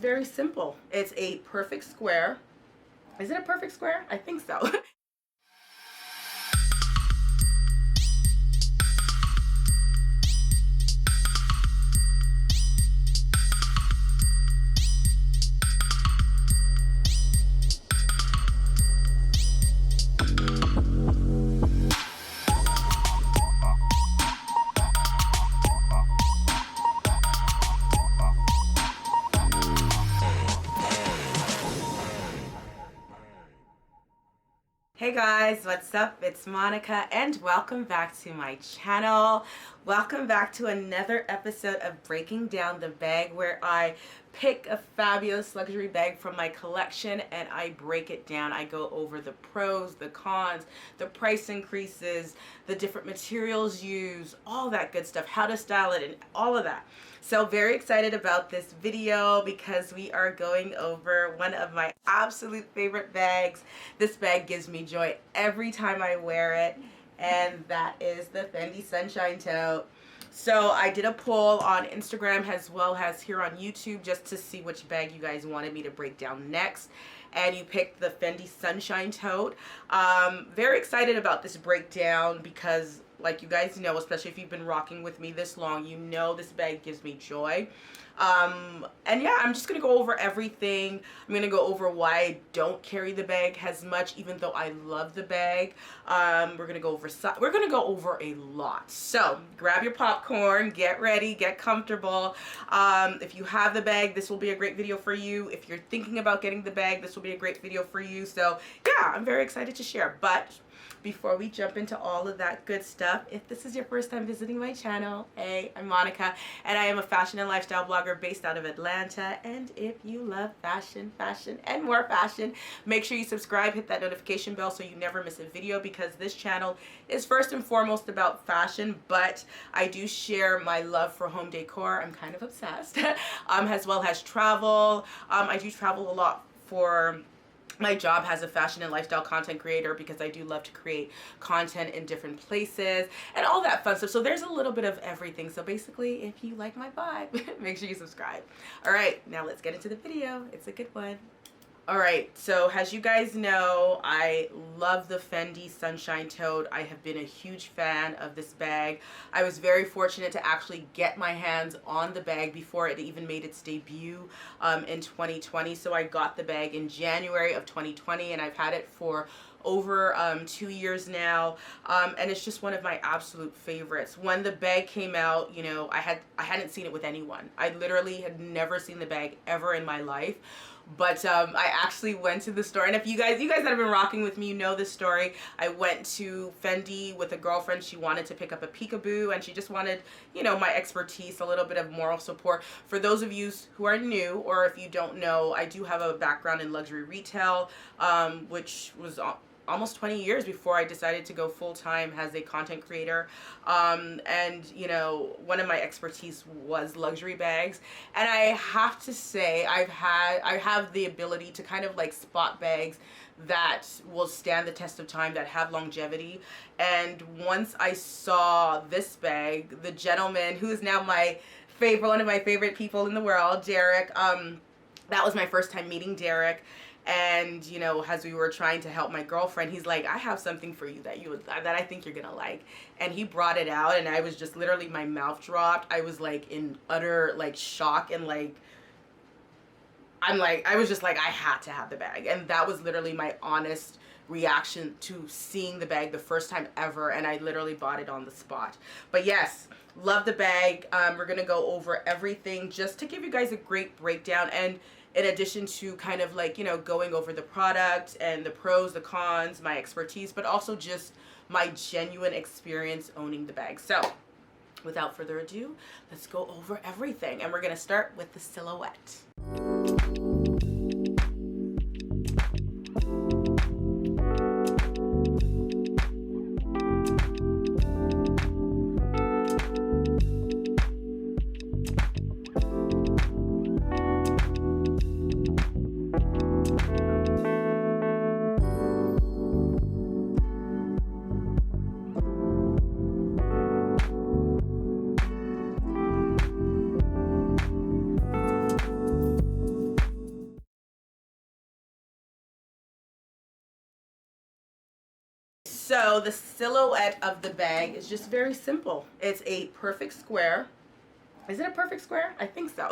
Very simple. It's a perfect square. Is it a perfect square? I think so. Hey guys, what's up? It's Monica and welcome back to my channel. Welcome back to another episode of Breaking Down the Bag, where I pick a fabulous luxury bag from my collection and I break it down. I go over the pros, the cons, the price increases, the different materials used, all that good stuff, how to style it and all of that. So very excited about this video because we are going over one of my absolute favorite bags. This bag gives me joy every time I wear it, and that is the Fendi Sunshine tote. So I did a poll on Instagram as well as here on YouTube just to see which bag you guys wanted me to break down next, and you picked the Fendi Sunshine tote. Very excited about this breakdown because, like you guys know, especially if you've been rocking with me this long, you know this bag gives me joy. And yeah, I'm just gonna go over everything. I'm gonna go over why I don't carry the bag as much, even though I love the bag. We're gonna go over a lot. So grab your popcorn, get ready, get comfortable. If you have the bag, this will be a great video for you. If you're thinking about getting the bag, this will be a great video for you. So yeah, I'm very excited to share. But before we jump into all of that good stuff, if this is your first time visiting my channel, hey, I'm Monica, and I am a fashion and lifestyle blogger based out of Atlanta. And if you love fashion, and more fashion, make sure you subscribe, hit that notification bell so you never miss a video, because this channel is first and foremost about fashion, but I do share my love for home decor. I'm kind of obsessed, as well as travel. I do travel a lot for my job as a fashion and lifestyle content creator, because I do love to create content in different places and all that fun stuff. So there's a little bit of everything. So basically, if you like my vibe, make sure you subscribe. All right, now let's get into the video. It's a good one. All right, so as you guys know, I love the Fendi Sunshine tote. I have been a huge fan of this bag. I was very fortunate to actually get my hands on the bag before it even made its debut in 2020. So I got the bag in January of 2020, and I've had it for over 2 years now, and it's just one of my absolute favorites. When the bag came out, you know, I hadn't seen it with anyone. I literally had never seen the bag ever in my life. But I actually went to the store, and if you guys that have been rocking with me, you know this story. I went to Fendi with a girlfriend. She wanted to pick up a peekaboo, and she just wanted, you know, my expertise, a little bit of moral support. For those of you who are new, or if you don't know, I do have a background in luxury retail, which was almost 20 years before I decided to go full-time as a content creator. And you know, one of my expertise was luxury bags, and I have to say I have the ability to kind of like spot bags that will stand the test of time, that have longevity. And once I saw this bag, the gentleman who is now one of my favorite people in the world, Derek, that was my first time meeting Derek. And you know, as we were trying to help my girlfriend, he's like, I have something for you that I think you're gonna like. And he brought it out, and I was just literally, my mouth dropped. I was like in utter like shock, and like I was just like, I had to have the bag. And that was literally my honest reaction to seeing the bag the first time ever, and I literally bought it on the spot. But yes, love the bag. We're gonna go over everything just to give you guys a great breakdown, and in addition to kind of like, you know, going over the product and the pros, the cons, my expertise, but also just my genuine experience owning the bag. So without further ado, let's go over everything, and we're gonna start with the silhouette. So the silhouette of the bag is just very simple. It's a perfect square. Is it a perfect square? I think so.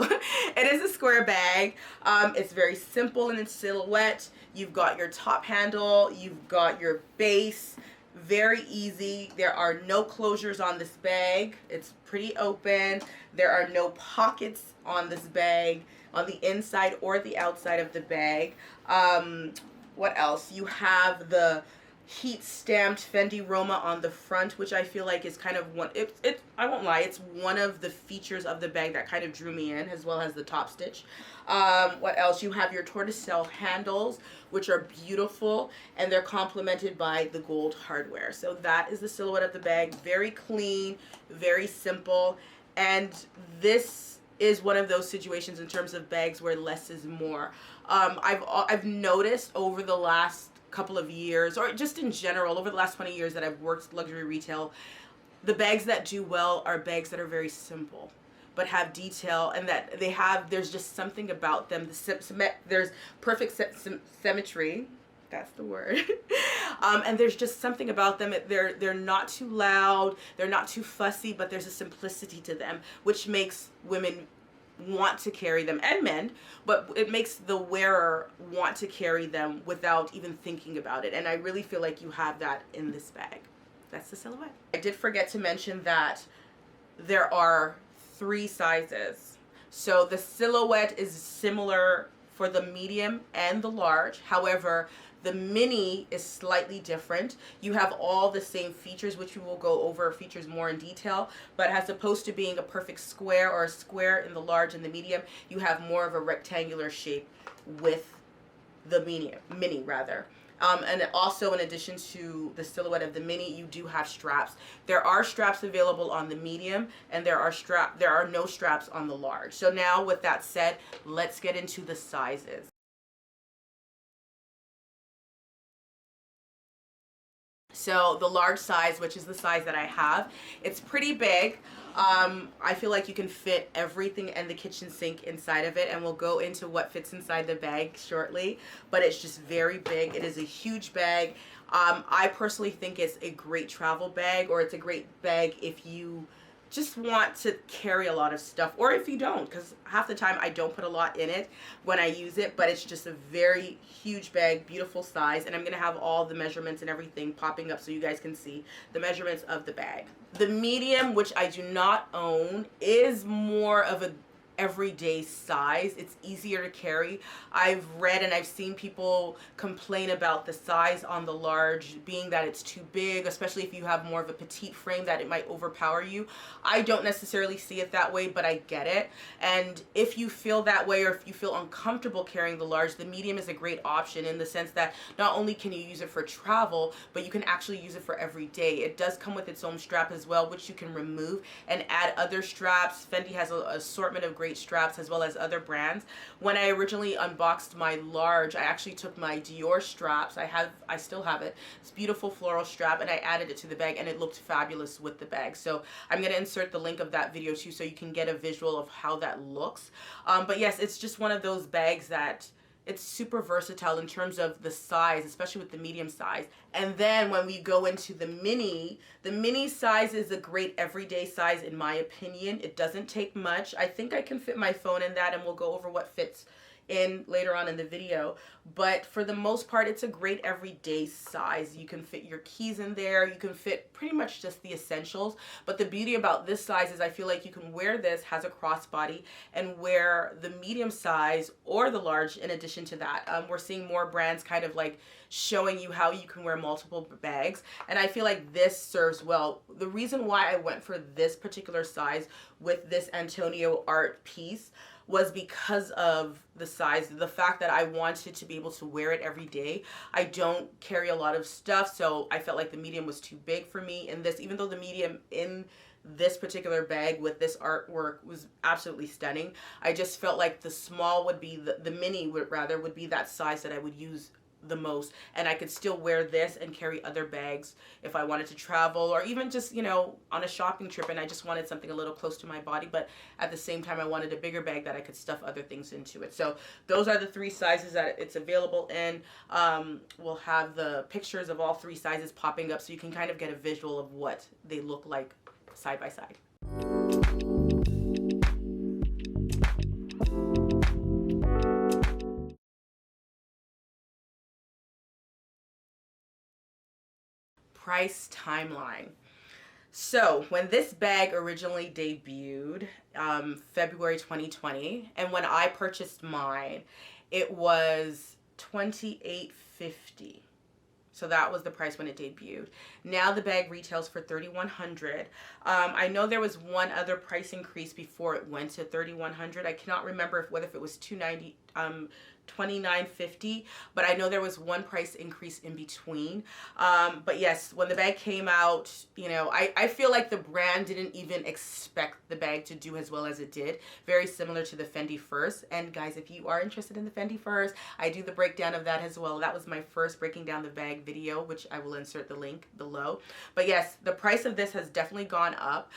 It is a square bag. It's very simple in its silhouette. You've got your top handle, you've got your base, very easy. There are no closures on this bag. It's pretty open. There are no pockets on this bag, on the inside or the outside of the bag. What else? You have the heat stamped Fendi Roma on the front, which I feel like is kind of one, I won't lie, it's one of the features of the bag that kind of drew me in, as well as the top stitch. What else? You have your tortoiseshell handles, which are beautiful, and they're complemented by the gold hardware. So that is the silhouette of the bag. Very clean, very simple, and this is one of those situations in terms of bags where less is more. I've noticed over the last couple of years, or just in general over the last 20 years that I've worked luxury retail, the bags that do well are bags that are very simple but have detail, and that there's just something about them. There's perfect symmetry, that's the word. And there's just something about them. They're not too loud, they're not too fussy, but there's a simplicity to them which makes women want to carry them, and men, but it makes the wearer want to carry them without even thinking about it. And I really feel like you have that in this bag. That's the silhouette. I did forget to mention that there are 3 sizes. So the silhouette is similar for the medium and the large. However, the mini is slightly different. You have all the same features, which we will go over features more in detail, but as opposed to being a perfect square or a square in the large and the medium, you have more of a rectangular shape with the mini rather. And also, in addition to the silhouette of the mini, you do have straps. There are straps available on the medium, and there are no straps on the large. So now, with that said, let's get into the sizes. So the large size, which is the size that I have, it's pretty big. I feel like you can fit everything and the kitchen sink inside of it, and we'll go into what fits inside the bag shortly, but it's just very big. It is a huge bag. I personally think it's a great travel bag, or it's a great bag if you just want to carry a lot of stuff, or if you don't, because half the time I don't put a lot in it when I use it, but it's just a very huge bag, beautiful size, and I'm gonna have all the measurements and everything popping up so you guys can see the measurements of the bag. The medium, which I do not own, is more of a everyday size. It's easier to carry. I've read and I've seen people complain about the size on the large being that it's too big, especially if you have more of a petite frame, that it might overpower you. I don't necessarily see it that way, but I get it. And if you feel that way, or if you feel uncomfortable carrying the large, the medium is a great option in the sense that not only can you use it for travel, but you can actually use it for every day. It does come with its own strap as well, which you can remove and add other straps. Fendi has an assortment of great straps as well as other brands. When I originally unboxed my large, I actually took my Dior straps. I still have it. It's beautiful floral strap, and I added it to the bag, and it looked fabulous with the bag. So I'm going to insert the link of that video too, so you can get a visual of how that looks. But yes, it's just one of those bags that it's super versatile in terms of the size, especially with the medium size. And then when we go into the mini size is a great everyday size in my opinion. It doesn't take much. I think I can fit my phone in that, and we'll go over what fits in later on in the video, but for the most part it's a great everyday size. You can fit your keys in there, you can fit pretty much just the essentials. But the beauty about this size is I feel like you can wear this, has a crossbody, and wear the medium size or the large in addition to that. We're seeing more brands kind of like showing you how you can wear multiple bags, and I feel like this serves well. The reason why I went for this particular size with this Antonio art piece was because of the size, the fact that I wanted to be able to wear it every day. I don't carry a lot of stuff, so I felt like the medium was too big for me in this, even though the medium in this particular bag with this artwork was absolutely stunning. I just felt like the small would be, the mini would be that size that I would use the most, and I could still wear this and carry other bags if I wanted to travel, or even just, you know, on a shopping trip and I just wanted something a little close to my body, but at the same time I wanted a bigger bag that I could stuff other things into it. So those are the 3 sizes that it's available in. We'll have the pictures of all 3 sizes popping up so you can kind of get a visual of what they look like side by side. Price timeline. So when this bag originally debuted, February 2020, and when I purchased mine, it was $28.50. So that was the price when it debuted. Now the bag retails for $3,100. I know there was one other price increase before it went to $3,100. I cannot remember whether it was $29.50, but I know there was one price increase in between. But yes, when the bag came out, you know, I feel like the brand didn't even expect the bag to do as well as it did. Very similar to the Fendi Furs. And guys, if you are interested in the Fendi Furs, I do the breakdown of that as well. That was my first breaking down the bag video, which I will insert the link below. But yes, the price of this has definitely gone up.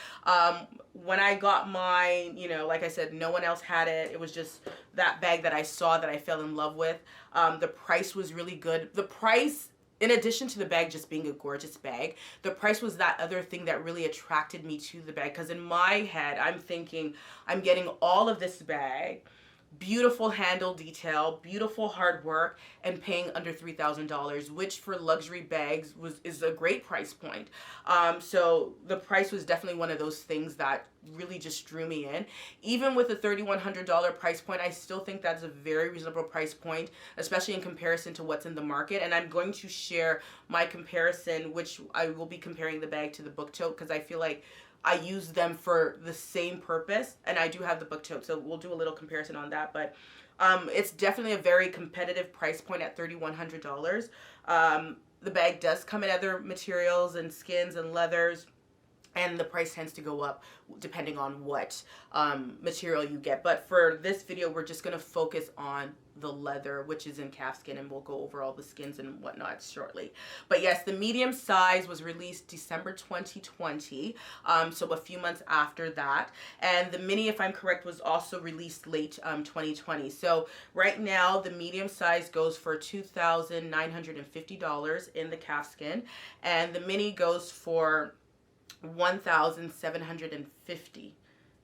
When I got mine, you know, like I said, no one else had it. It was just that bag that I saw that I fell in love with. The price was really good. The price, in addition to the bag just being a gorgeous bag, the price was that other thing that really attracted me to the bag. Because in my head, I'm thinking, I'm getting all of this bag, beautiful handle detail, beautiful hard work, and paying under $3,000, which for luxury bags is a great price point. So the price was definitely one of those things that really just drew me in. Even with a $3,100 price point, I still think that's a very reasonable price point, especially in comparison to what's in the market. And I'm going to share my comparison, which I will be comparing the bag to the book tote, because I feel like I use them for the same purpose, and I do have the book tote, so we'll do a little comparison on that. But it's definitely a very competitive price point at $3,100. The bag does come in other materials and skins and leathers, and the price tends to go up depending on what material you get. But for this video, we're just going to focus on the leather, which is in calfskin, and we'll go over all the skins and whatnot shortly. But yes, the medium size was released December 2020, so a few months after that. And the mini, if I'm correct, was also released late 2020. So right now, the medium size goes for $2,950 in the calfskin, and the mini goes for $1,750.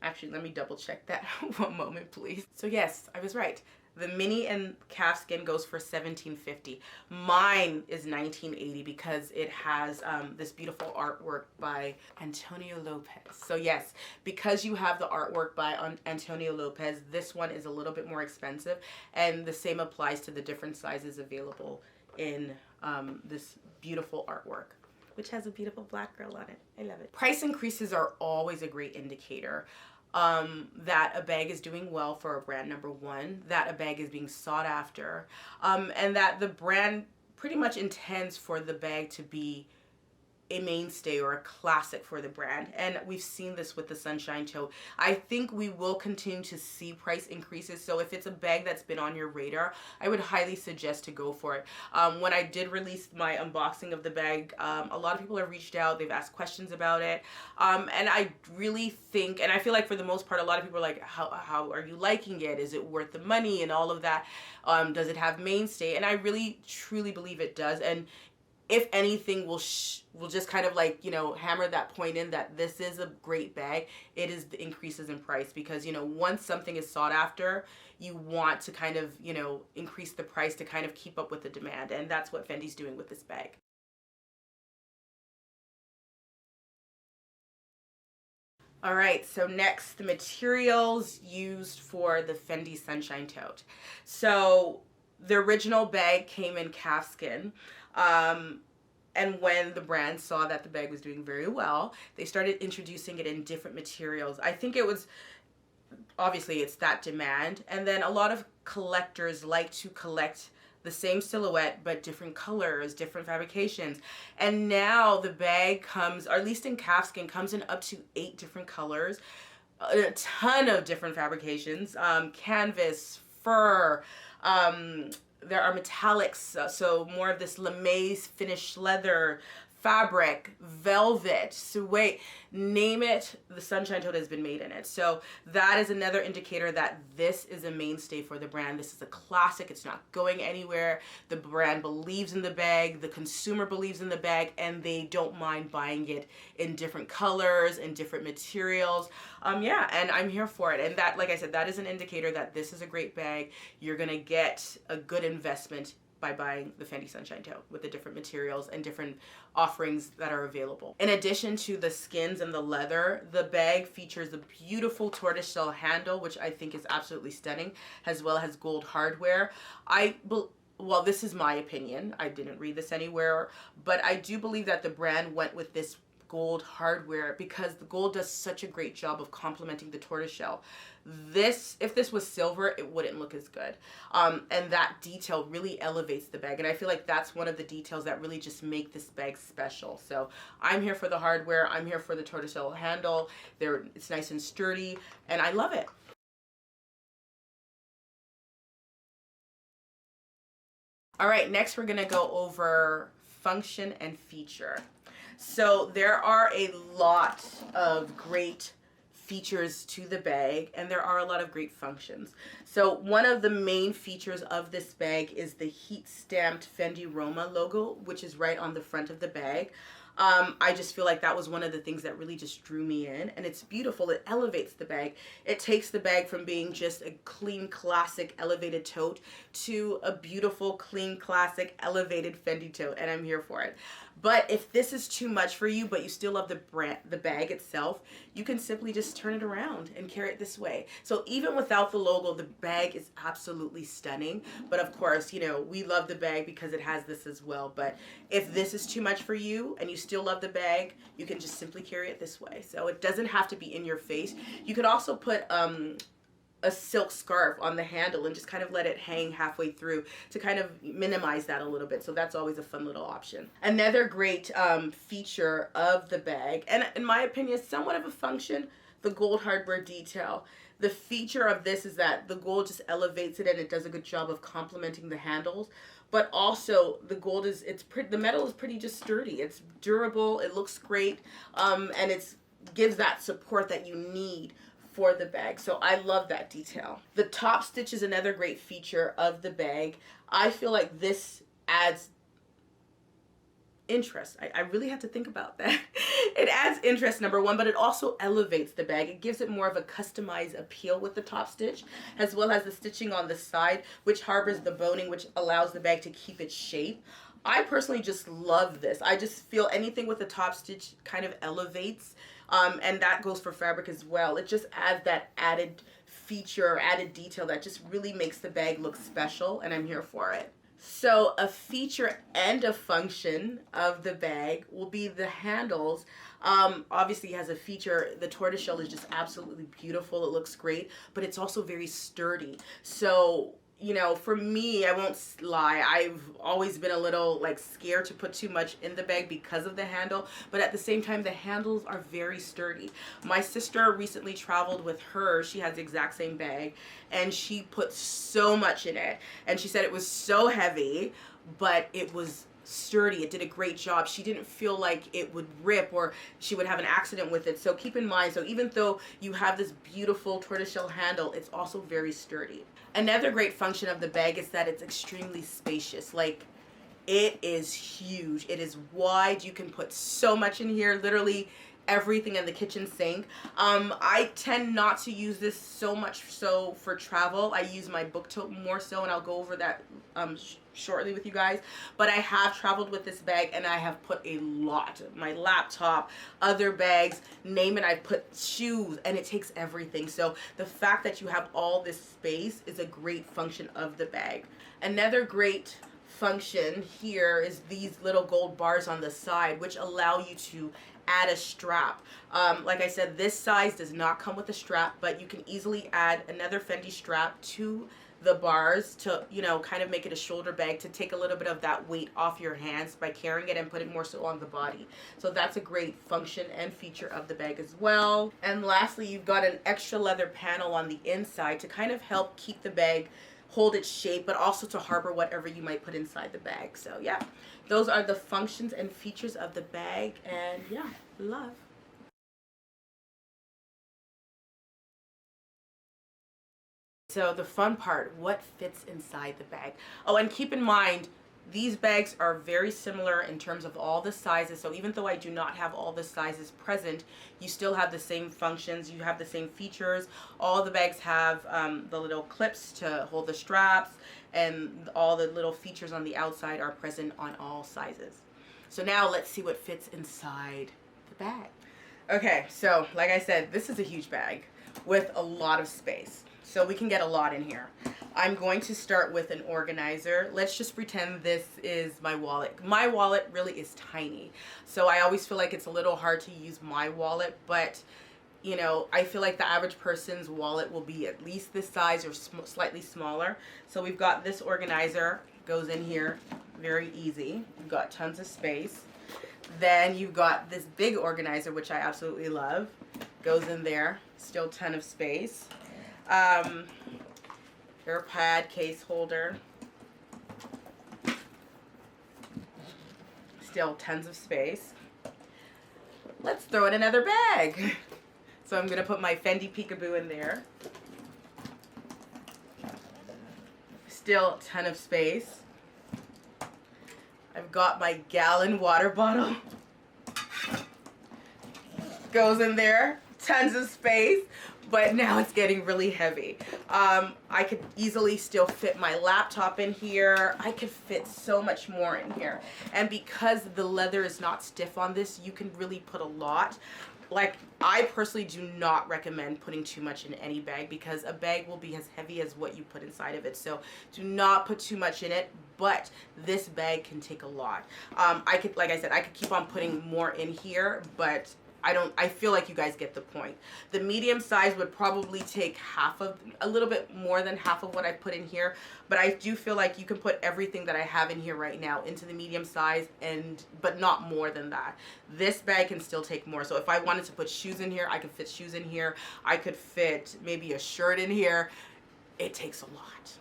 Actually, let me double check that. One moment, please. So yes, I was right. The mini and calfskin goes for $1,750. Mine is $1,980 because it has this beautiful artwork by Antonio Lopez. So yes, because you have the artwork by Antonio Lopez, this one is a little bit more expensive, and the same applies to the different sizes available in this beautiful artwork, which has a beautiful black girl on it. I love it. Price increases are always a great indicator that a bag is doing well for a brand, number one, that a bag is being sought after, and that the brand pretty much intends for the bag to be a mainstay or a classic for the brand. And we've seen this with the Sunshine tote. I think we will continue to see price increases. So if it's a bag that's been on your radar, I would highly suggest to go for it. When I did release my unboxing of the bag, a lot of people have reached out. They've asked questions about it. And I really think, and I feel like for the most part, a lot of people are like, how are you liking it? Is it worth the money and all of that? Does it have mainstay? And I really, truly believe it does. And if anything, we'll just kind of like, you know, hammer that point in that this is a great bag. It is the increases in price because, you know, once something is sought after, you want to kind of, you know, increase the price to kind of keep up with the demand. And that's what Fendi's doing with this bag. All right, so next, the materials used for the Fendi Sunshine tote. So the original bag came in calfskin. And when the brand saw that the bag was doing very well, they started introducing it in different materials. I think it was, obviously it's that demand. And then a lot of collectors like to collect the same silhouette, but different colors, different fabrications. And now the bag comes, or at least in calfskin, comes in up to 8 different colors, a ton of different fabrications, canvas, fur, there are metallics, so more of this lamaze finished leather, fabric, velvet, suede, name it, the Sunshine tote has been made in it. So that is another indicator that this is a mainstay for the brand. This is a classic. It's not going anywhere. The brand believes in the bag, the consumer believes in the bag, and they don't mind buying it in different colors and different materials. Yeah, and I'm here for it. And that, like I said, that is an indicator that this is a great bag. You're gonna get a good investment by buying the Fendi Sunshine tote with the different materials and different offerings that are available. In addition to the skins and the leather, the bag features a beautiful tortoiseshell handle, which I think is absolutely stunning, as well as gold hardware. Well, this is my opinion. I didn't read this anywhere, but I do believe that the brand went with this gold hardware because the gold does such a great job of complementing the tortoiseshell. If this was silver, it wouldn't look as good. And that detail really elevates the bag. And I feel like that's one of the details that really just make this bag special. So I'm here for the hardware. I'm here for the tortoiseshell handle. It's nice and sturdy, and I love it. All right, next we're gonna go over function and feature. So there are a lot of great features to the bag, and there are a lot of great functions. So one of the main features of this bag is the heat stamped Fendi Roma logo, which is right on the front of the bag. I just feel like that was one of the things that really just drew me in, and it's beautiful. It elevates the bag. It takes the bag from being just a clean, classic, elevated tote to a beautiful, clean, classic, elevated Fendi tote, and I'm here for it. But if this is too much for you, but you still love the bag itself, you can simply just turn it around and carry it this way. So even without the logo, the bag is absolutely stunning. But of course, you know, we love the bag because it has this as well. But if this is too much for you and you still love the bag, you can just simply carry it this way. So it doesn't have to be in your face. You could also put a silk scarf on the handle and just kind of let it hang halfway through to kind of minimize that a little bit. So that's always a fun little option. Another great feature of the bag, and in my opinion, somewhat of a function, the gold hardware detail. The feature of this is that the gold just elevates it and it does a good job of complementing the handles. But also the gold the metal is pretty just sturdy. It's durable, it looks great, and it gives that support that you need for the bag. So I love that detail. The top stitch is another great feature of the bag. I feel like this adds interest. I really have to think about that. It adds interest, number one, but it also elevates the bag. It gives it more of a customized appeal with the top stitch, as well as the stitching on the side, which harbors the boning, which allows the bag to keep its shape. I personally just love this. I just feel anything with the top stitch kind of elevates, and that goes for fabric as well. It just adds that added feature, added detail that just really makes the bag look special, and I'm here for it. So a feature and a function of the bag will be the handles. Obviously it has a feature. The tortoiseshell is just absolutely beautiful. It looks great, but it's also very sturdy. So, you know, for me, I won't lie, I've always been a little like scared to put too much in the bag because of the handle, but at the same time, the handles are very sturdy. My sister recently traveled with her. She has the exact same bag, and she put so much in it, and she said it was so heavy, but it was sturdy. It did a great job. She didn't feel like it would rip or she would have an accident with it. So keep in mind, so even though you have this beautiful tortoiseshell handle, it's also very sturdy. Another great function of the bag is that it's extremely spacious. Like, it is huge. It is wide. You can put so much in here, literally everything in the kitchen sink. I tend not to use this so much so for travel. I use my book tote more so, and I'll go over that shortly with you guys. But I have traveled with this bag, and I have put a lot. My laptop, other bags, name it. I put shoes, and it takes everything. So the fact that you have all this space is a great function of the bag. Another great function here is these little gold bars on the side, which allow you to add a strap. Like I said, this size does not come with a strap, but you can easily add another Fendi strap to the bars to, you know, kind of make it a shoulder bag to take a little bit of that weight off your hands by carrying it and put it more so on the body. So that's a great function and feature of the bag as well. And lastly, you've got an extra leather panel on the inside to kind of help keep the bag hold its shape, but also to harbor whatever you might put inside the bag. So yeah, those are the functions and features of the bag, and yeah, love. So the fun part, what fits inside the bag? Oh, and keep in mind, these bags are very similar in terms of all the sizes. So even though I do not have all the sizes present, you still have the same functions. You have the same features. All the bags have the little clips to hold the straps, and all the little features on the outside are present on all sizes. So now let's see what fits inside the bag. Okay, so like I said, this is a huge bag with a lot of space. So we can get a lot in here. I'm going to start with an organizer. Let's just pretend this is my wallet. My wallet really is tiny. So I always feel like it's a little hard to use my wallet, but you know, I feel like the average person's wallet will be at least this size or slightly smaller. So we've got this organizer, goes in here very easy. You've got tons of space. Then you've got this big organizer, which I absolutely love. Goes in there, still ton of space. Hair pad case holder. Still tons of space. Let's throw in another bag. So I'm going to put my Fendi Peekaboo in there. Still ton of space. I've got my gallon water bottle. Goes in there. Tons of space. But now it's getting really heavy. I could easily still fit my laptop in here. I could fit so much more in here. And because the leather is not stiff on this, you can really put a lot. Like, I personally do not recommend putting too much in any bag because a bag will be as heavy as what you put inside of it. So do not put too much in it, but this bag can take a lot. Like I said, I could keep on putting more in here, but I feel like you guys get the point. The medium size would probably take a little bit more than half of what I put in here, but I do feel like you can put everything that I have in here right now into the medium size, but not more than that. This bag can still take more. So if I wanted to put shoes in here, I could fit shoes in here. I could fit maybe a shirt in here. It takes a lot.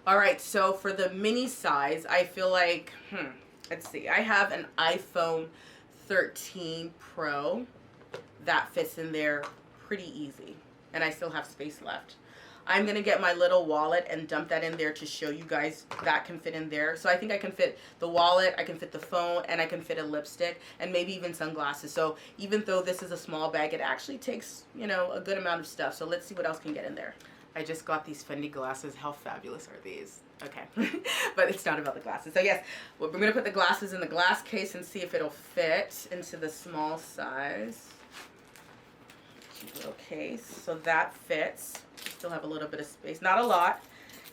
All right, so for the mini size, I feel like, let's see. I have an iPhone 13 Pro. That fits in there pretty easy, and I still have space left. I'm gonna get my little wallet and dump that in there to show you guys that can fit in there. So I think I can fit the wallet, I can fit the phone, and I can fit a lipstick, and maybe even sunglasses. So even though this is a small bag, it actually takes, you know, a good amount of stuff. So let's see what else can get in there. I just got these Fendi glasses. How fabulous are these? Okay, but it's not about the glasses. So yes, we're gonna put the glasses in the glass case and see if it'll fit into the small size. Little case, so that fits. Still have a little bit of space, not a lot.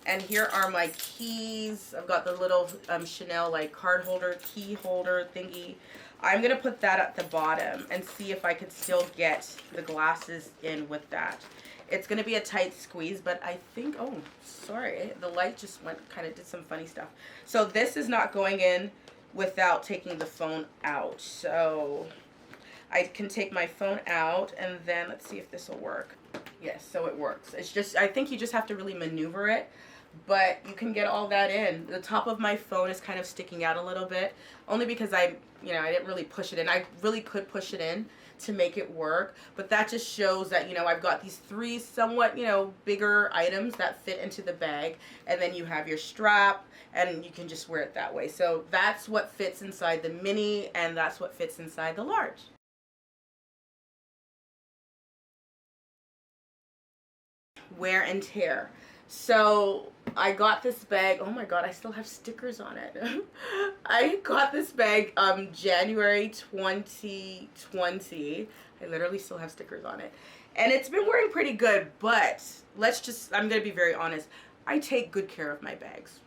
And here are my keys. I've got the little Chanel like card holder, key holder thingy. I'm gonna put that at the bottom and see if I could still get the glasses in with that. It's gonna be a tight squeeze, but I think, oh, sorry, the light just did some funny stuff. So this is not going in without taking the phone out. So I can take my phone out, and then let's see if this will work. Yes, so it works. It's just, I think you just have to really maneuver it, but you can get all that in. The top of my phone is kind of sticking out a little bit, only because I didn't really push it in. I really could push it in to make it work, but that just shows that, I've got these three somewhat, bigger items that fit into the bag, and then you have your strap, and you can just wear it that way. So that's what fits inside the mini, and that's what fits inside the large. Wear and tear. So I got this bag. Oh my god, I still have stickers on it. I got this bag January 2020. I literally still have stickers on it, and it's been wearing pretty good. But I'm gonna be very honest, I take good care of my bags.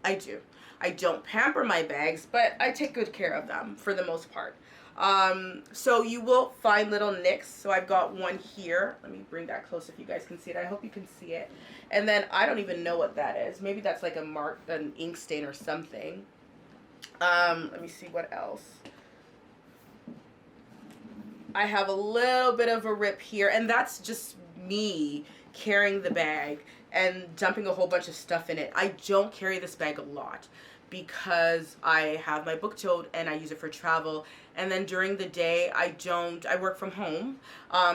I do. I don't pamper my bags, but I take good care of them for the most part. So you will find little nicks. So I've got one here. Let me bring that close if you guys can see it. I hope you can see it. And then I don't even know what that is. Maybe that's like an ink stain or something. Let me see what else. I have a little bit of a rip here, and that's just me carrying the bag and dumping a whole bunch of stuff in it. I don't carry this bag a lot because I have my book tote and I use it for travel. And then during the day, I work from home.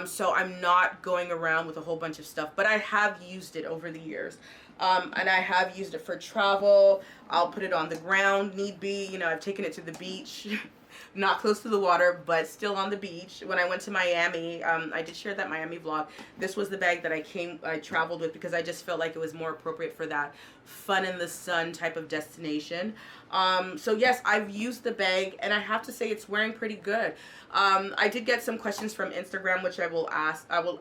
So I'm not going around with a whole bunch of stuff, but I have used it over the years. And I have used it for travel. I'll put it on the ground, need be. You know, I've taken it to the beach. Not close to the water, but still on the beach. When I went to Miami, I did share that Miami vlog. This was the bag that I traveled with because I just felt like it was more appropriate for that fun in the sun type of destination. So yes, I've used the bag and I have to say it's wearing pretty good. I did get some questions from Instagram, which I will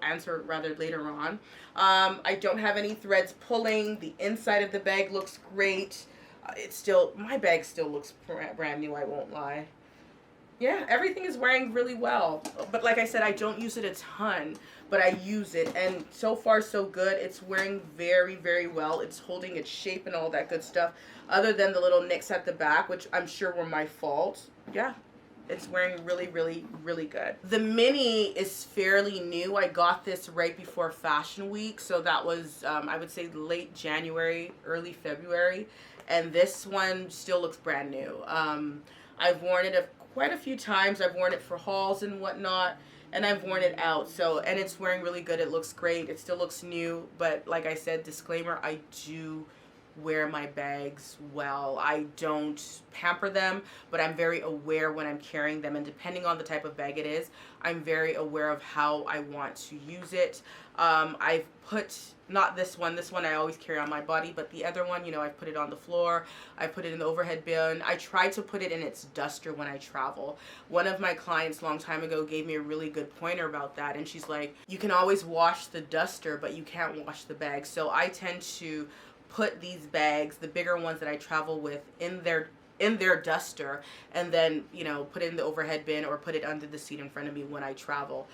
answer rather later on. I don't have any threads pulling. The inside of the bag looks great. My bag still looks brand new, I won't lie. Yeah, everything is wearing really well. But like I said, I don't use it a ton, but I use it. And so far, so good. It's wearing very, very well. It's holding its shape and all that good stuff. Other than the little nicks at the back, which I'm sure were my fault. Yeah, it's wearing really, really, really good. The mini is fairly new. I got this right before Fashion Week. So that was, I would say, late January, early February. And this one still looks brand new. I've worn it quite a few times. I've worn it for hauls and whatnot, and I've worn it out. And it's wearing really good. It looks great. It still looks new, but like I said, disclaimer, I do wear my bags well. I don't pamper them, but I'm very aware when I'm carrying them, and depending on the type of bag it is, I'm very aware of how I want to use it. I've put, not this one I always carry on my body, but the other one, you know, I've put it on the floor, I put it in the overhead bin. I try to put it in its duster when I travel. One of my clients a long time ago gave me a really good pointer about that, and she's like, you can always wash the duster, but you can't wash the bag. So I tend to put these bags, the bigger ones that I travel with, in their duster, and then, you know, put it in the overhead bin or put it under the seat in front of me when I travel.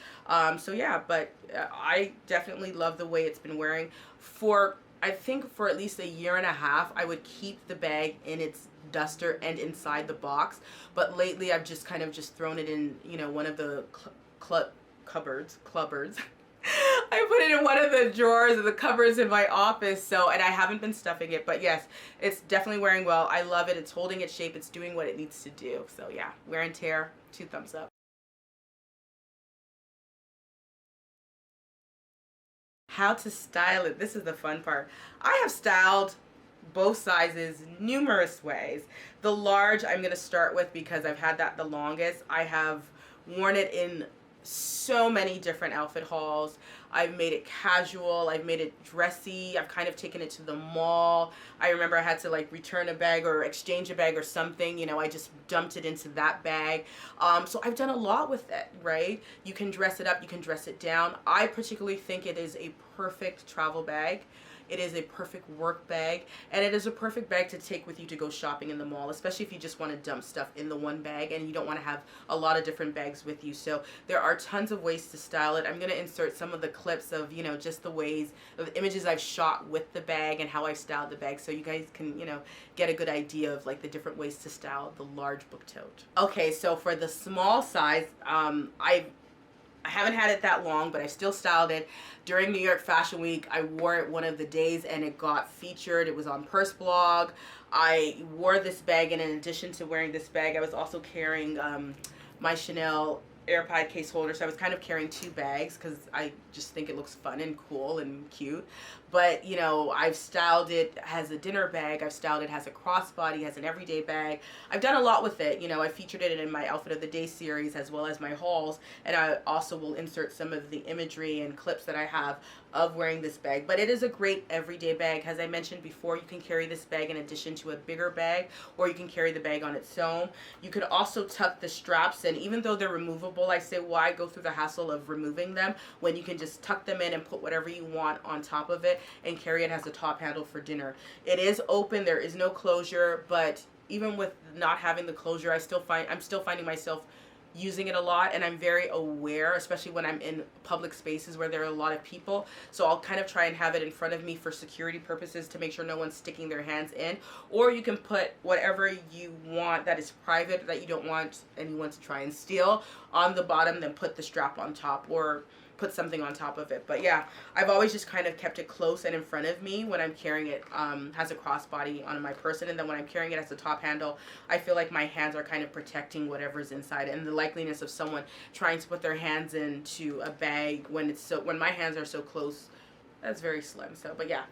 So yeah, but I definitely love the way it's been wearing. I think for at least a year and a half, I would keep the bag in its duster and inside the box. But lately I've just kind of just thrown it in, you know, one of the cupboards. I put it in one of the drawers of the cupboards in my office, and I haven't been stuffing it, but yes, it's definitely wearing well. I love it. It's holding its shape. It's doing what it needs to do. So yeah, wear and tear, 2 thumbs up. How to style it. This is the fun part. I have styled both sizes numerous ways. The large I'm going to start with because I've had that the longest. I have worn it in so many different outfit hauls. I've made it casual, I've made it dressy, I've kind of taken it to the mall. I remember I had to like return a bag or exchange a bag or something, you know, I just dumped it into that bag. So I've done a lot with it, right? You can dress it up, you can dress it down. I particularly think it is a perfect travel bag. It is a perfect work bag, and it is a perfect bag to take with you to go shopping in the mall, especially if you just want to dump stuff in the one bag and you don't want to have a lot of different bags with you. So there are tons of ways to style it. I'm going to insert some of the clips of, you know, just the ways of images I've shot with the bag and how I've styled the bag, so you guys can, you know, get a good idea of like the different ways to style the large book tote. Okay, so for the small size, I haven't had it that long, but I still styled it. During New York Fashion Week, I wore it one of the days and it got featured. It was on Purse Blog. I wore this bag, and in addition to wearing this bag, I was also carrying my Chanel AirPod case holder. So I was kind of carrying 2 bags because I just think it looks fun and cool and cute. But, you know, I've styled it as a dinner bag. I've styled it as a crossbody, as an everyday bag. I've done a lot with it. You know, I featured it in my Outfit of the Day series as well as my hauls. And I also will insert some of the imagery and clips that I have of wearing this bag. But it is a great everyday bag. As I mentioned before, you can carry this bag in addition to a bigger bag, or you can carry the bag on its own. You could also tuck the straps in. Even though they're removable, I say, why go through the hassle of removing them when you can just tuck them in and put whatever you want on top of it and carry it as a top handle for dinner. It is open, there is no closure, but even with not having the closure, I'm still finding myself using it a lot, and I'm very aware, especially when I'm in public spaces where there are a lot of people. So I'll kind of try and have it in front of me for security purposes to make sure no one's sticking their hands in. Or you can put whatever you want that is private, that you don't want anyone to try and steal, on the bottom, then put the strap on top. Or put something on top of it. But yeah, I've always just kind of kept it close and in front of me when I'm carrying it. Has a crossbody on my person, and then when I'm carrying it as a top handle, I feel like my hands are kind of protecting whatever's inside, and the likeliness of someone trying to put their hands into a bag when my hands are so close, that's very slim. So, but yeah,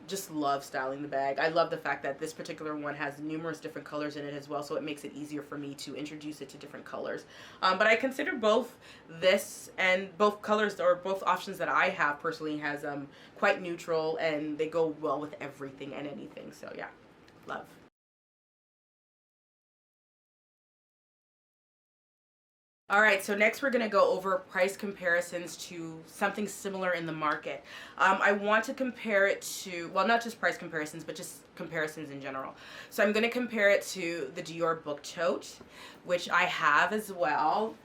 just love styling the bag. I love the fact that this particular one has numerous different colors in it as well, so it makes it easier for me to introduce it to different colors. But I consider both this and both colors, or both options that I have personally, has quite neutral, and they go well with everything and anything. So yeah, love. All right, so next we're going to go over price comparisons to something similar in the market. I want to compare it to, well, not just price comparisons, but just comparisons in general. So I'm going to compare it to the Dior book tote, which I have as well.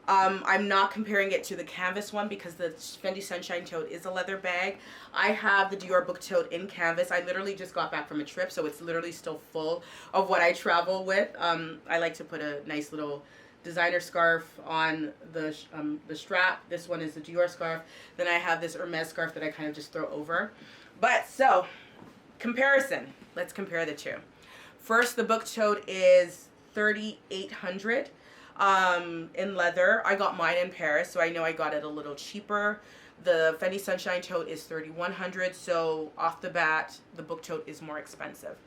I'm not comparing it to the canvas one because the Fendi Sunshine tote is a leather bag. I have the Dior book tote in canvas. I literally just got back from a trip, so it's literally still full of what I travel with. I like to put a nice little designer scarf on the strap. This one is the Dior scarf. Then I have this Hermes scarf that I kind of just throw over. But so, comparison. Let's compare the two. First, the book tote is $3,800 in leather. I got mine in Paris, so I know I got it a little cheaper. The Fendi Sunshine tote is $3,100, so off the bat, the book tote is more expensive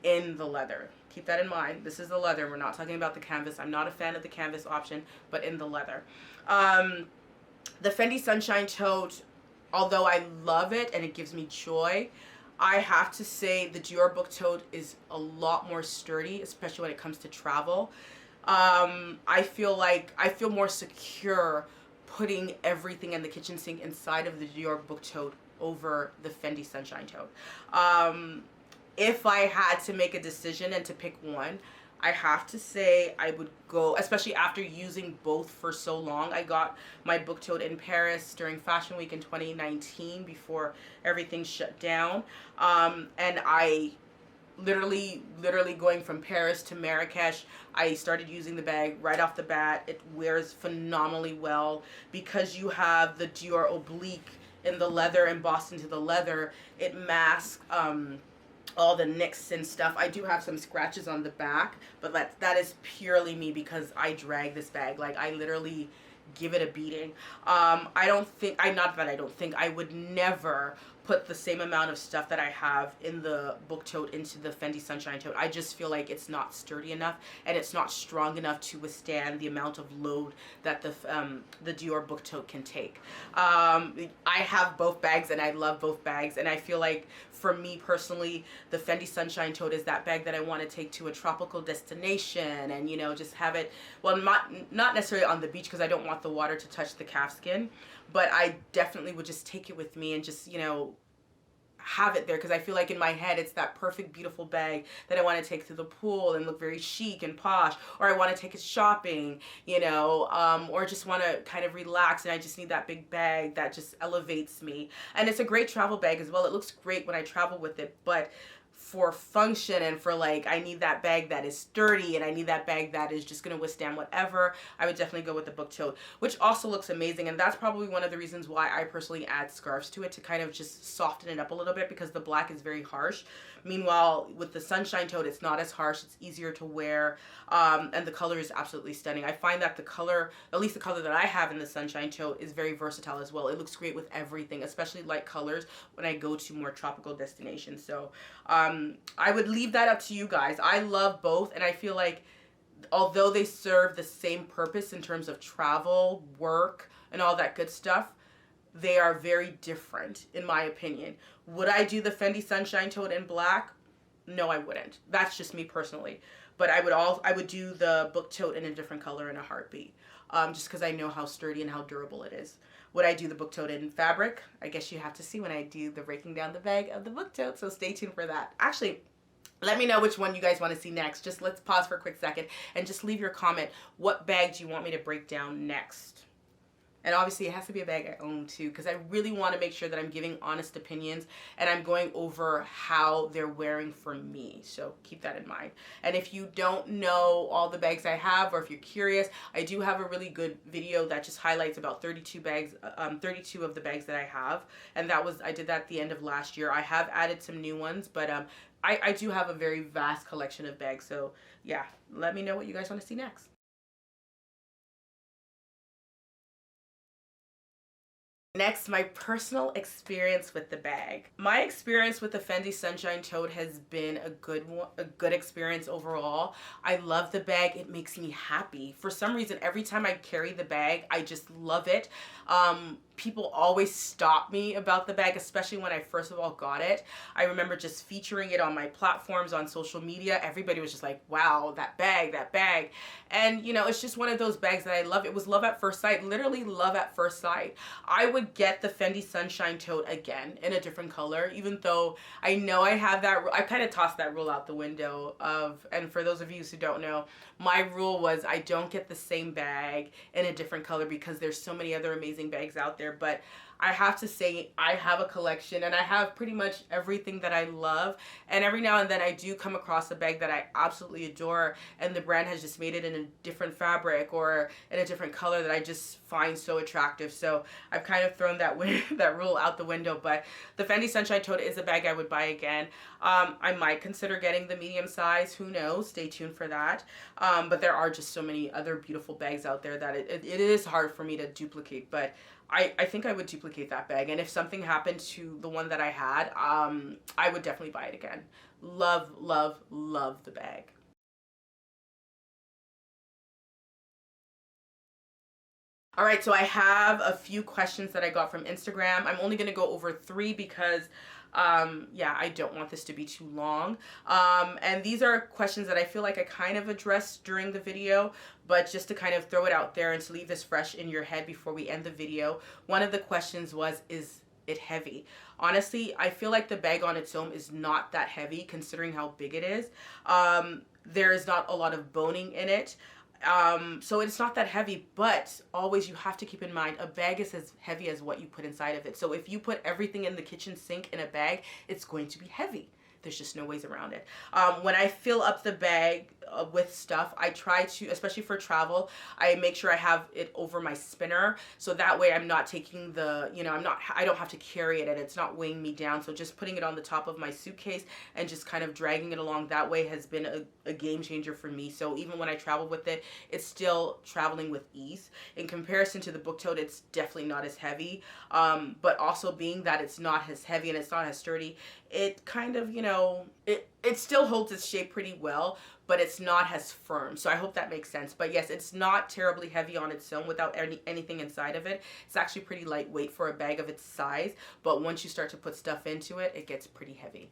in the leather. Keep that in mind. This is the leather. We're not talking about the canvas. I'm not a fan of the canvas option, but in the leather. The Fendi Sunshine tote, although I love it and it gives me joy, I have to say the Dior book tote is a lot more sturdy, especially when it comes to travel. I feel more secure putting everything in the kitchen sink inside of the Dior book tote over the Fendi Sunshine tote. If I had to make a decision and to pick one, I have to say I would go, especially after using both for so long. I got my book tote in Paris during Fashion Week in 2019 before everything shut down. And I literally going from Paris to Marrakesh, I started using the bag right off the bat. It wears phenomenally well because you have the Dior oblique in the leather embossed into the leather. It masks all the nicks and stuff. I do have some scratches on the back, but that is purely me because I drag this bag. Like, I literally give it a beating. I would never put the same amount of stuff that I have in the book tote into the Fendi Sunshine tote. I just feel like it's not sturdy enough and it's not strong enough to withstand the amount of load that the Dior book tote can take. I have both bags and I love both bags, and I feel like for me personally, the Fendi Sunshine tote is that bag that I want to take to a tropical destination and, you know, just have it, well, not necessarily on the beach because I don't want the water to touch the calfskin, but I definitely would just take it with me and just, you know, have it there because I feel like in my head it's that perfect beautiful bag that I want to take to the pool and look very chic and posh, or I want to take it shopping, you know, or just want to kind of relax and I just need that big bag that just elevates me. And it's a great travel bag as well. It looks great when I travel with it, but for function and for, like, I need that bag that is sturdy and I need that bag that is just going to withstand whatever, I would definitely go with the book tote, which also looks amazing. And that's probably one of the reasons why I personally add scarves to it, to kind of just soften it up a little bit, because the black is very harsh. Meanwhile, with the Sunshine tote, it's not as harsh, it's easier to wear, and the color is absolutely stunning. I find that the color, at least the color that I have in the Sunshine tote, is very versatile as well. It looks great with everything, especially light colors when I go to more tropical destinations. So I would leave that up to you guys. I love both, and I feel like although they serve the same purpose in terms of travel, work, and all that good stuff, they are very different in my opinion. Would I do the Fendi Sunshine tote in black? No, I wouldn't. That's just me personally. But I would do the book tote in a different color in a heartbeat, just because I know how sturdy and how durable it is. Would I do the book tote in fabric? I guess you have to see when I do the breaking down the bag of the book tote, so stay tuned for that. Actually, let me know which one you guys want to see next. Just let's pause for a quick second and just leave your comment. What bag do you want me to break down next? And obviously it has to be a bag I own too, because I really want to make sure that I'm giving honest opinions and I'm going over how they're wearing for me. So keep that in mind. And if you don't know all the bags I have, or if you're curious, I do have a really good video that just highlights about 32 bags, 32 of the bags that I have. And I did that at the end of last year. I have added some new ones, but I do have a very vast collection of bags. So yeah, let me know what you guys want to see next. Next, my personal experience with the bag. My experience with the Fendi Sunshine tote has been a good one, a good experience overall. I love the bag. It makes me happy. For some reason, every time I carry the bag, I just love it. People always stop me about the bag, especially when I first of all got it. I remember just featuring it on my platforms on social media. Everybody was just like, wow, that bag, that bag. And you know, it's just one of those bags that I love. It was love at first sight, literally love at first sight. I would get the Fendi Sunshine tote again in a different color, even though I know I have that, I kind of tossed that rule out the window and for those of you who don't know, my rule was I don't get the same bag in a different color because there's so many other amazing bags out there. But I have to say I have a collection and I have pretty much everything that I love, and every now and then I do come across a bag that I absolutely adore and the brand has just made it in a different fabric or in a different color that I just find so attractive. So I've kind of thrown that that rule out the window, but the Fendi Sunshine tote is a bag I would buy again. I might consider getting the medium size, who knows, stay tuned for that. But there are just so many other beautiful bags out there that it is hard for me to duplicate, but I think I would duplicate that bag. And if something happened to the one that I had, I would definitely buy it again. Love, love, love the bag. All right, so I have a few questions that I got from Instagram. I'm only going to go over 3 because yeah, I don't want this to be too long. And these are questions that I feel like I kind of addressed during the video, but just to kind of throw it out there and to leave this fresh in your head before we end the video. One of the questions was, is it heavy? Honestly, I feel like the bag on its own is not that heavy considering how big it is. There is not a lot of boning in it. So it's not that heavy, but always you have to keep in mind a bag is as heavy as what you put inside of it. So if you put everything in the kitchen sink in a bag, it's going to be heavy. There's just no ways around it. When I fill up the bag with stuff, I try to, especially for travel, I make sure I have it over my spinner, so that way I'm not taking the, you know, I don't have to carry it and it's not weighing me down. So just putting it on the top of my suitcase and just kind of dragging it along that way has been a game changer for me. So even when I travel with it, it's still traveling with ease. In comparison to the book tote, it's definitely not as heavy, but also being that it's not as heavy and it's not as sturdy, it kind of, you know, it still holds its shape pretty well, but it's not as firm. So I hope that makes sense. But yes, it's not terribly heavy on its own without anything inside of it. It's actually pretty lightweight for a bag of its size, but once you start to put stuff into it, it gets pretty heavy.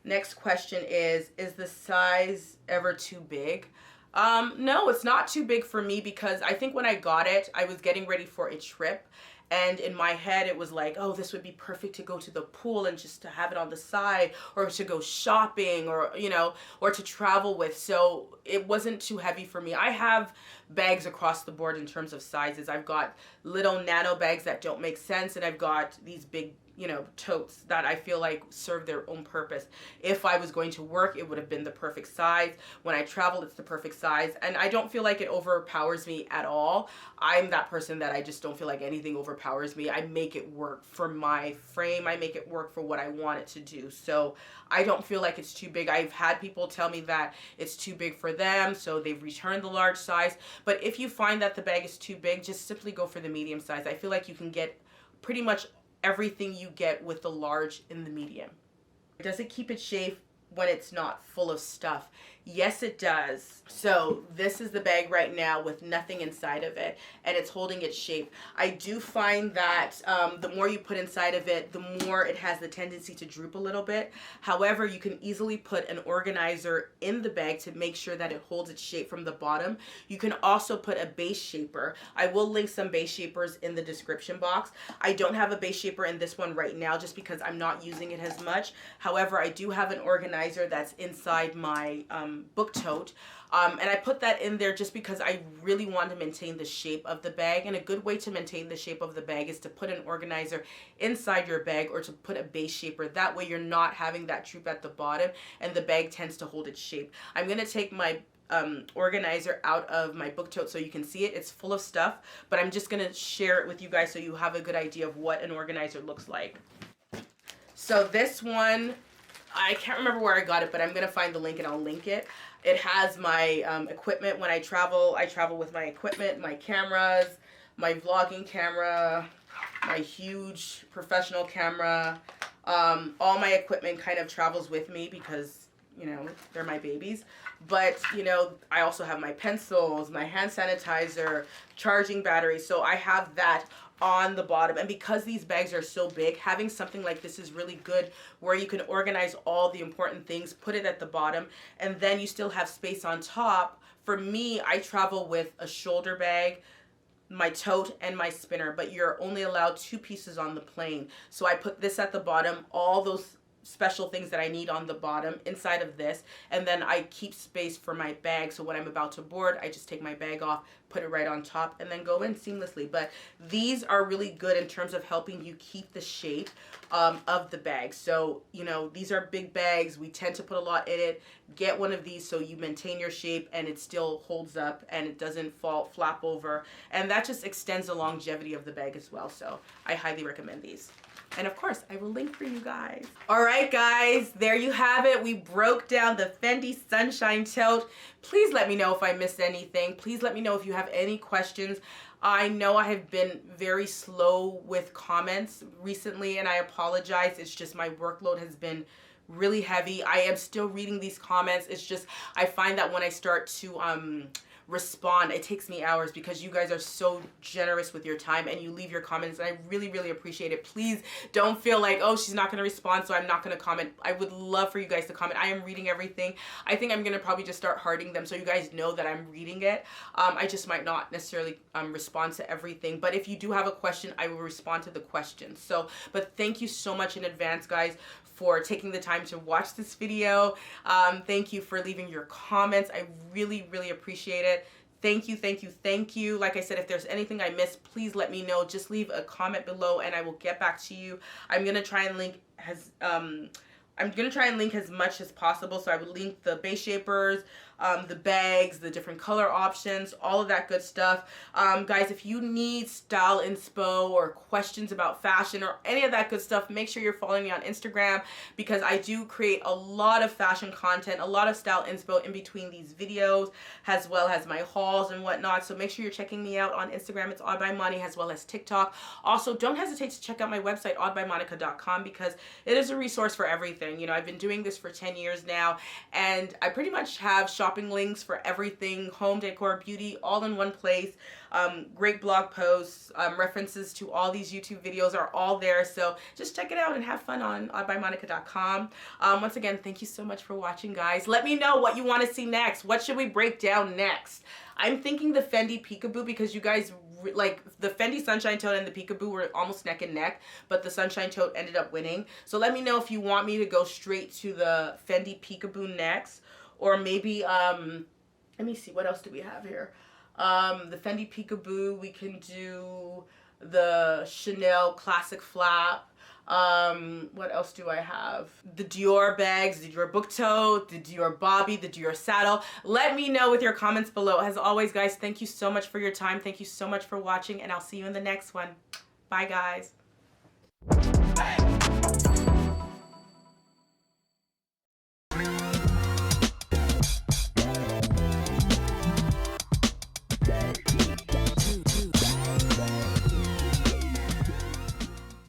Next question is the size ever too big? No, it's not too big for me because I think when I got it, I was getting ready for a trip. And in my head, it was like, oh, this would be perfect to go to the pool and just to have it on the side, or to go shopping, or, you know, or to travel with. So it wasn't too heavy for me. I have bags across the board in terms of sizes. I've got little nano bags that don't make sense, and I've got these big, you know, totes that I feel like serve their own purpose. If I was going to work, it would have been the perfect size. When I travel, it's the perfect size. And I don't feel like it overpowers me at all. I'm that person that I just don't feel like anything overpowers me. I make it work for my frame. I make it work for what I want it to do. So I don't feel like it's too big. I've had people tell me that it's too big for them, so they've returned the large size. But if you find that the bag is too big, just simply go for the medium size. I feel like you can get pretty much everything you get with the large in the medium. Does it keep its shape when it's not full of stuff? Yes, it does. So this is the bag right now with nothing inside of it, and it's holding its shape. I do find that the more you put inside of it, the more it has the tendency to droop a little bit. However, you can easily put an organizer in the bag to make sure that it holds its shape from the bottom. You can also put a base shaper. I will link some base shapers in the description box. I don't have a base shaper in this one right now just because I'm not using it as much. However, I do have an organizer that's inside my book tote. And I put that in there just because I really want to maintain the shape of the bag. And a good way to maintain the shape of the bag is to put an organizer inside your bag or to put a base shaper. That way you're not having that droop at the bottom and the bag tends to hold its shape. I'm going to take my organizer out of my book tote so you can see it. It's full of stuff, but I'm just going to share it with you guys so you have a good idea of what an organizer looks like. So this one, I can't remember where I got it, but I'm going to find the link and I'll link it. It has my equipment. When I travel with my equipment, my cameras, my vlogging camera, my huge professional camera. All my equipment kind of travels with me because, you know, they're my babies. But, you know, I also have my pencils, my hand sanitizer, charging batteries. So I have that on the bottom. And because these bags are so big, having something like this is really good where you can organize all the important things, put it at the bottom, and then you still have space on top. For me, I travel with a shoulder bag, my tote, and my spinner, but you're only allowed 2 pieces on the plane. So I put this at the bottom, all those special things that I need on the bottom inside of this, and then I keep space for my bag. So when I'm about to board, I just take my bag off, put it right on top, and then go in seamlessly. But these are really good in terms of helping you keep the shape of the bag. So, you know, these are big bags. We tend to put a lot in it. Get one of these so you maintain your shape and it still holds up and it doesn't flap over. And that just extends the longevity of the bag as well. So I highly recommend these. And of course, I will link for you guys. All right, guys, there you have it. We broke down the Fendi Sunshine tote. Please let me know if I missed anything. Please let me know if you have any questions. I know I have been very slow with comments recently, and I apologize. It's just my workload has been really heavy. I am still reading these comments. It's just, I find that when I start to respond, it takes me hours because you guys are so generous with your time and you leave your comments, and I really, really appreciate it. Please don't feel like, oh, she's not going to respond, so I'm not going to comment. I would love for you guys to comment. I am reading everything. I think I'm going to probably just start hearting them so you guys know that I'm reading it. I just might not necessarily respond to everything, but if you do have a question, I will respond to the question. So, but thank you so much in advance, guys, for taking the time to watch this video. Thank you for leaving your comments. I really, really appreciate it. Thank you, thank you, thank you. Like I said, if there's anything I missed, please let me know. Just leave a comment below and I will get back to you. I'm gonna try and link as much as possible. So I would link the base shapers, the bags, the different color options, all of that good stuff. Guys, if you need style inspo or questions about fashion or any of that good stuff, make sure you're following me on Instagram because I do create a lot of fashion content, a lot of style inspo in between these videos, as well as my hauls and whatnot. So make sure you're checking me out on Instagram. It's Odd by Moni, as well as TikTok. Also, don't hesitate to check out my website, oddbymonica.com, because it is a resource for everything. You know, I've been doing this for 10 years now, and I pretty much have shopping links for everything, home decor, beauty, all in one place. Great blog posts, references to all these YouTube videos are all there. So just check it out and have fun on oddbymonica.com. Once again, thank you so much for watching, guys. Let me know what you want to see next. What should we break down next? I'm thinking the Fendi Peekaboo, because you guys like the Fendi Sunshine tote and the Peekaboo were almost neck and neck, but the Sunshine tote ended up winning. So let me know if you want me to go straight to the Fendi Peekaboo next, or maybe let me see, what else do we have here? The Fendi Peekaboo, we can do the Chanel Classic Flap. What else do I have? The Dior bags, the Dior book tote, the Dior bobby, the Dior saddle. Let me know with your comments below. As always, guys, thank you so much for your time. Thank you so much for watching, and I'll see you in the next one. Bye, guys.